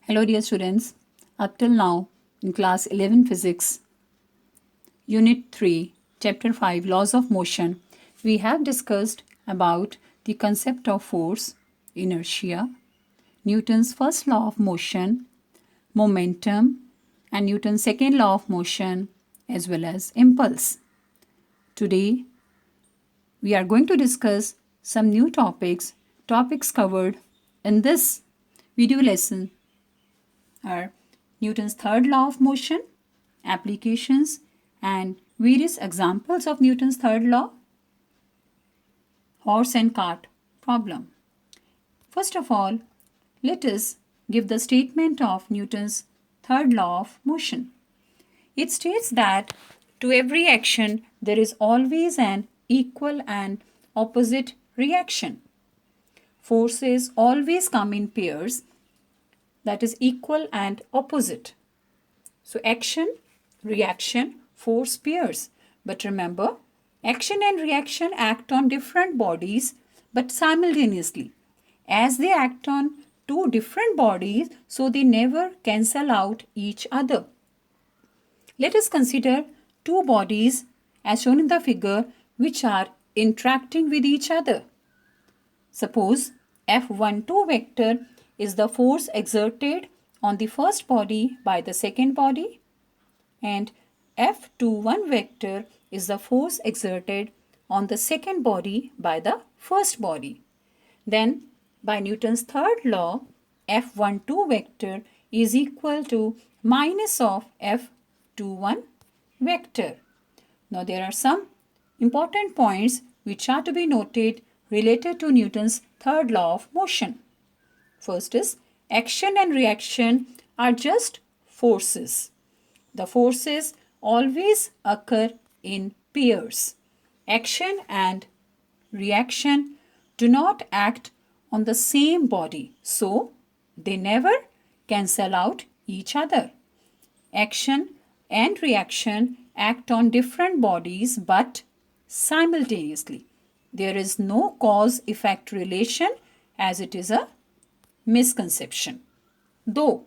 Hello dear students, up till now in class 11 physics, unit 3, chapter 5 laws of motion, we have discussed about the concept of force, inertia, Newton's first law of motion, momentum, and Newton's second law of motion as well as impulse. Today we are going to discuss some new topics covered in this video lesson are Newton's third law of motion, applications, and various examples of Newton's third law, horse and cart problem. First of all, let us give the statement of Newton's third law of motion. It states that to every action there is always an equal and opposite reaction. Forces always come in pairs, that is equal and opposite. So action, reaction, force pairs. But remember, action and reaction act on different bodies but simultaneously. As they act on two different bodies, so they never cancel out each other. Let us consider two bodies as shown in the figure which are interacting with each other. Suppose F12 vector is the force exerted on the first body by the second body, and F21 vector is the force exerted on the second body by the first body. Then by Newton's third law, F12 vector is equal to minus of F21 vector. Now there are some important points which are to be noted related to Newton's third law of motion. First is action and reaction are just forces. The forces always occur in pairs. Action and reaction do not act on the same body, so they never cancel out each other. Action and reaction act on different bodies but simultaneously. There is no cause-effect relation as it is a misconception. Though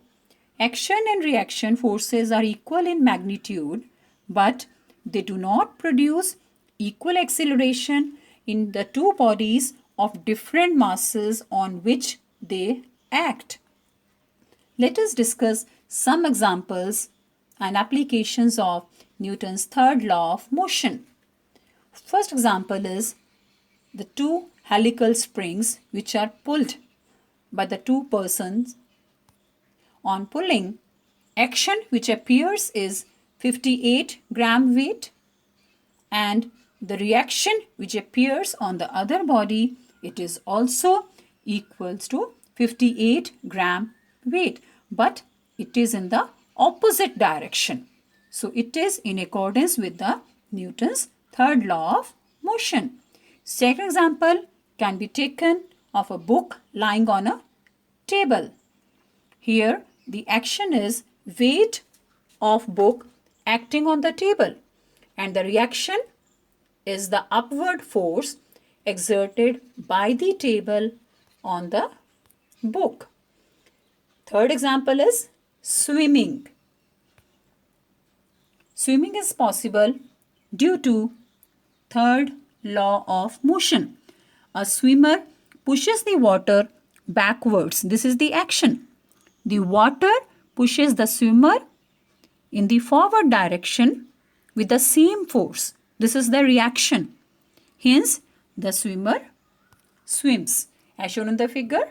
action and reaction forces are equal in magnitude, but they do not produce equal acceleration in the two bodies of different masses on which they act. Let us discuss some examples and applications of Newton's third law of motion. First example is the two helical springs which are pulled by the two persons. On pulling, action which appears is 58 gram weight, and the reaction which appears on the other body, it is also equals to 58 gram weight, but it is in the opposite direction. So it is in accordance with the Newton's third law of motion. Second example can be taken of a book lying on a table. Here the action is weight of book acting on the table, and the reaction is the upward force exerted by the table on the book. Third example is swimming. Swimming is possible due to third law of motion. A swimmer pushes the water backwards. This is the action. The water pushes the swimmer in the forward direction with the same force. This is the reaction. Hence, the swimmer swims. As shown in the figure,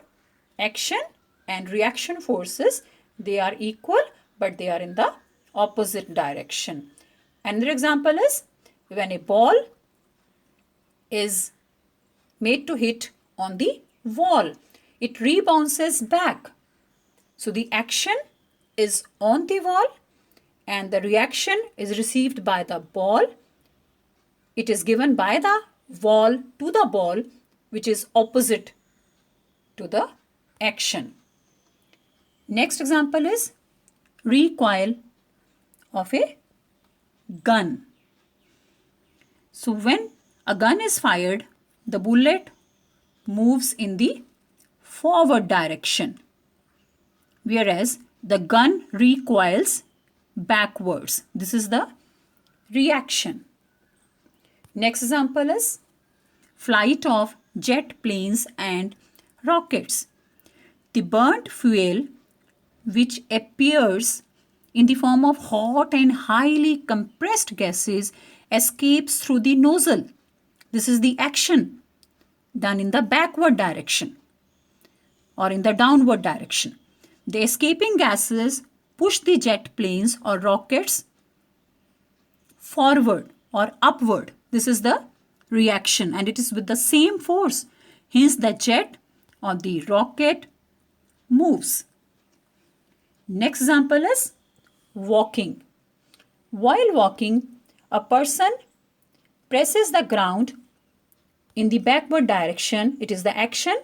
action and reaction forces, they are equal but they are in the opposite direction. Another example is when a ball is made to hit on the wall, it rebounces back. So the action is on the wall and the reaction is received by the ball. It is given by the wall to the ball, which is opposite to the action. Next example is recoil of a gun. So when a gun is fired, the bullet moves in the forward direction. whereas the gun recoils backwards. This is the reaction. Next example is flight of jet planes and rockets. The burnt fuel, which appears in the form of hot and highly compressed gases, escapes through the nozzle. This is the action done in the backward direction or in the downward direction. The escaping gases push the jet planes or rockets forward or upward. This is the reaction, and it is with the same force. Hence, the jet or the rocket moves. Next example is walking. While walking, a person presses the ground in the backward direction. It is the action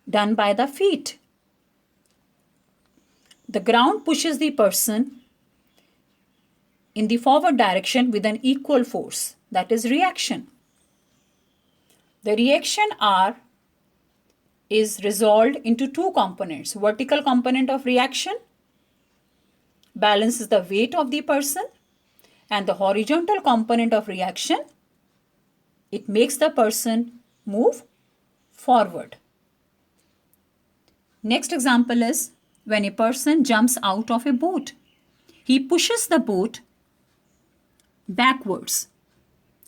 done by the feet. The ground pushes the person in the forward direction with an equal force. That is reaction. The reaction R is resolved into two components. Vertical component of reaction balances the weight of the person, and the horizontal component of reaction, it makes the person move forward. Next example is when a person jumps out of a boat. He pushes the boat backwards.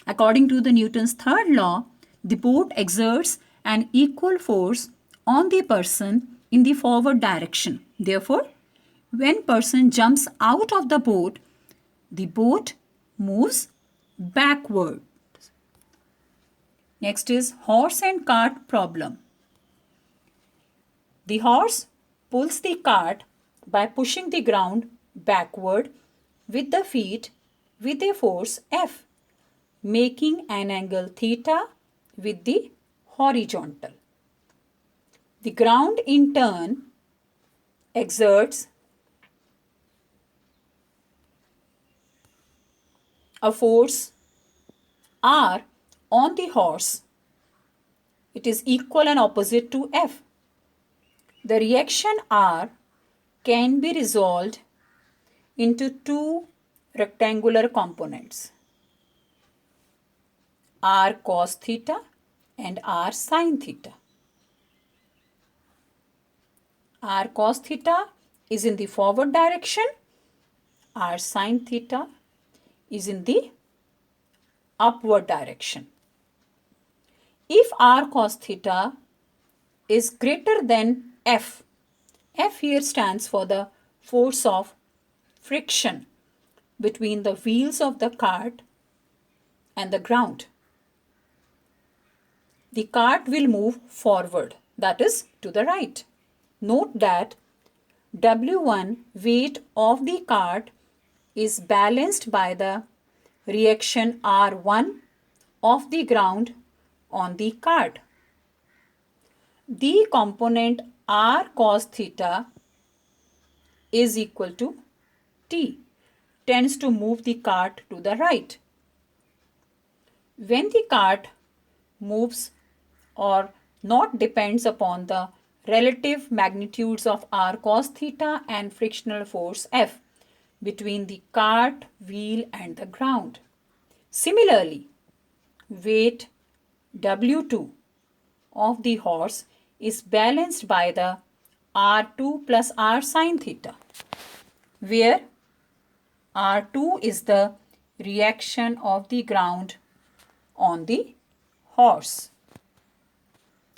According to the Newton's third law, the boat exerts an equal force on the person in the forward direction. Therefore, when person jumps out of the boat moves backward. Next is horse and cart problem. The horse pulls the cart by pushing the ground backward with the feet with a force F, making an angle theta with the horizontal. The ground in turn exerts a force R on the horse. It is equal and opposite to F. The reaction R can be resolved into two rectangular components, R cos theta and R sin theta. R cos theta is in the forward direction, R sin theta is in the upward direction. If R cos theta is greater than F, F here stands for the force of friction between the wheels of the cart and the ground. The cart will move forward, that is to the right. Note that W1 weight of the cart is balanced by the reaction R1 of the ground on the cart. The component R cos theta is equal to T, tends to move the cart to the right. When the cart moves or not depends upon the relative magnitudes of R cos theta and frictional force F between the cart, wheel and the ground. Similarly, weight W2 of the horse is balanced by the R2 plus R sin theta, where R2 is the reaction of the ground on the horse.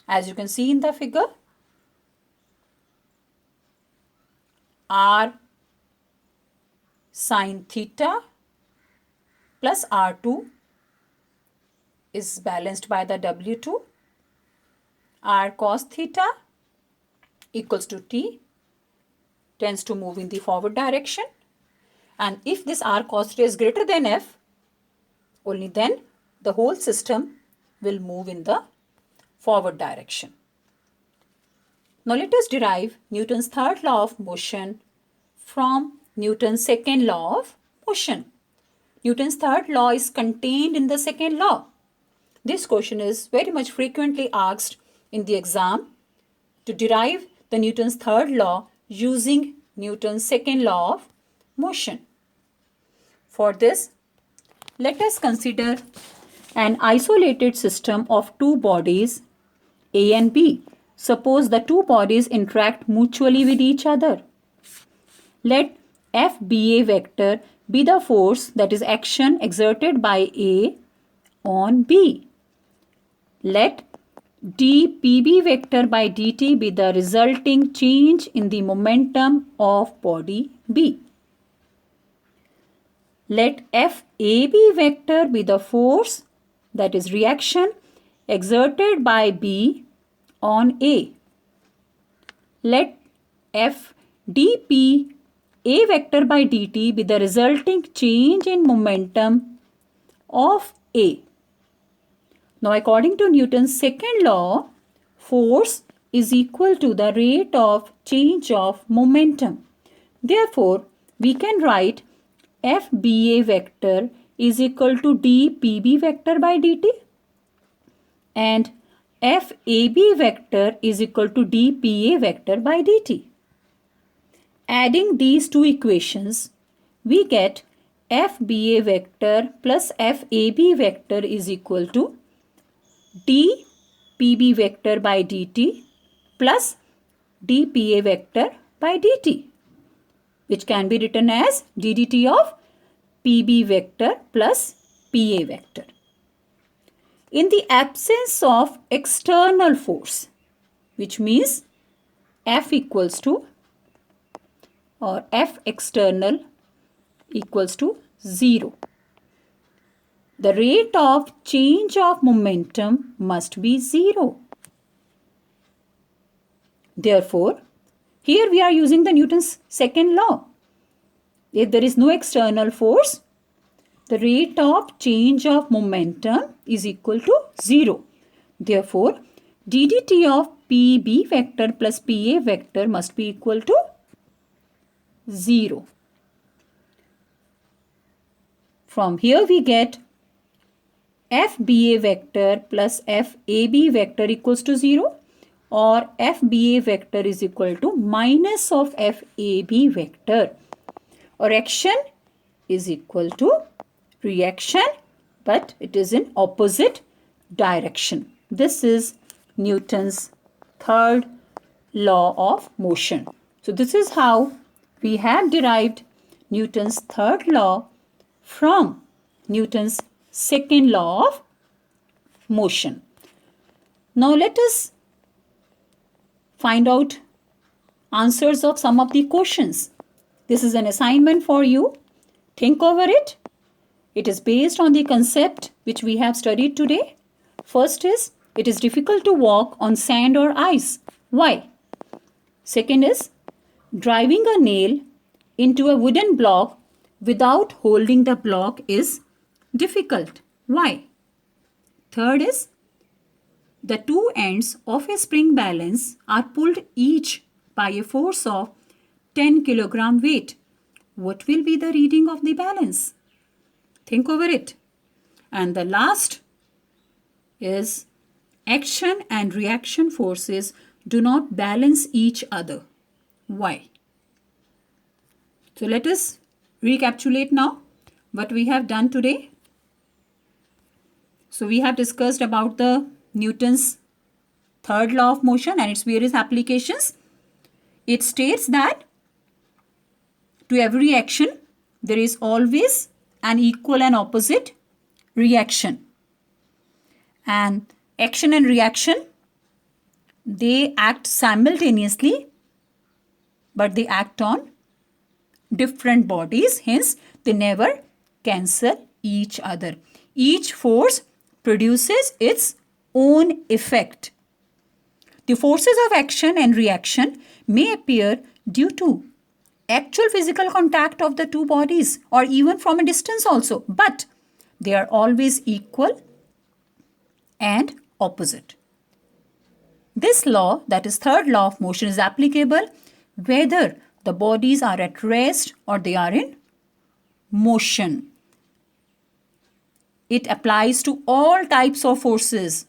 As you can see in the figure, R sin theta plus R2 is balanced by the W2. R cos theta equals to T, tends to move in the forward direction. And if this R cos theta is greater than F, only then the whole system will move in the forward direction. Now let us derive Newton's third law of motion from Newton's second law of motion. Newton's third law is contained in the second law. This question is very much frequently asked in the exam. To derive the Newton's third law using Newton's second law of motion. For this, let us consider an isolated system of two bodies A and B. Suppose the two bodies interact mutually with each other. Let F be a vector be the force, that is action exerted by A on B. Let dPb vector by dt be the resulting change in the momentum of body B. Let FAB vector be the force, that is reaction exerted by B on A. Let FDP A vector by dt be the resulting change in momentum of A. Now, according to Newton's second law, force is equal to the rate of change of momentum. Therefore, we can write FBA vector is equal to dPB vector by dt and FAB vector is equal to dPA vector by dt. Adding these two equations, we get FBA vector plus FAB vector is equal to dPB vector by dt plus dPA vector by dt, which can be written as ddt of PB vector plus PA vector. In the absence of external force, which means F equals to or F external equals to 0, the rate of change of momentum must be 0. Therefore, here we are using the Newton's second law. If there is no external force, the rate of change of momentum is equal to 0. Therefore, ddt of PB vector plus PA vector must be equal to 0. From here we get FBA vector plus FAB vector equals to 0, or FBA vector is equal to minus of FAB vector, or action is equal to reaction, but it is in opposite direction. This is Newton's third law of motion. So this is how we have derived Newton's third law from Newton's second law of motion. Now let us find out answers of some of the questions. This is an assignment for you. Think over it. It is based on the concept which we have studied today. First is, it is difficult to walk on sand or ice. Why? Second is, driving a nail into a wooden block without holding the block is difficult. Why? Third is, the two ends of a spring balance are pulled each by a force of 10 kilogram weight. What will be the reading of the balance? Think over it. And the last is, action and reaction forces do not balance each other. Why? So let us recapitulate now what we have done today. So we have discussed about the Newton's third law of motion and its various applications. It states that to every action, there is always an equal and opposite reaction. And action and reaction, they act simultaneously, but they act on different bodies. Hence, they never cancel each other. Each force produces its own effect. The forces of action and reaction may appear due to actual physical contact of the two bodies or even from a distance also, but they are always equal and opposite. This law, that is third law of motion, is applicable whether the bodies are at rest or they are in motion. It applies to all types of forces,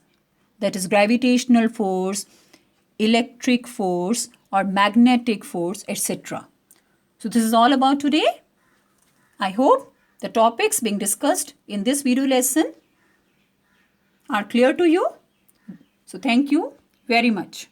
that is gravitational force, electric force, or magnetic force, etc. So this is all about today. I hope the topics being discussed in this video lesson are clear to you. So thank you very much.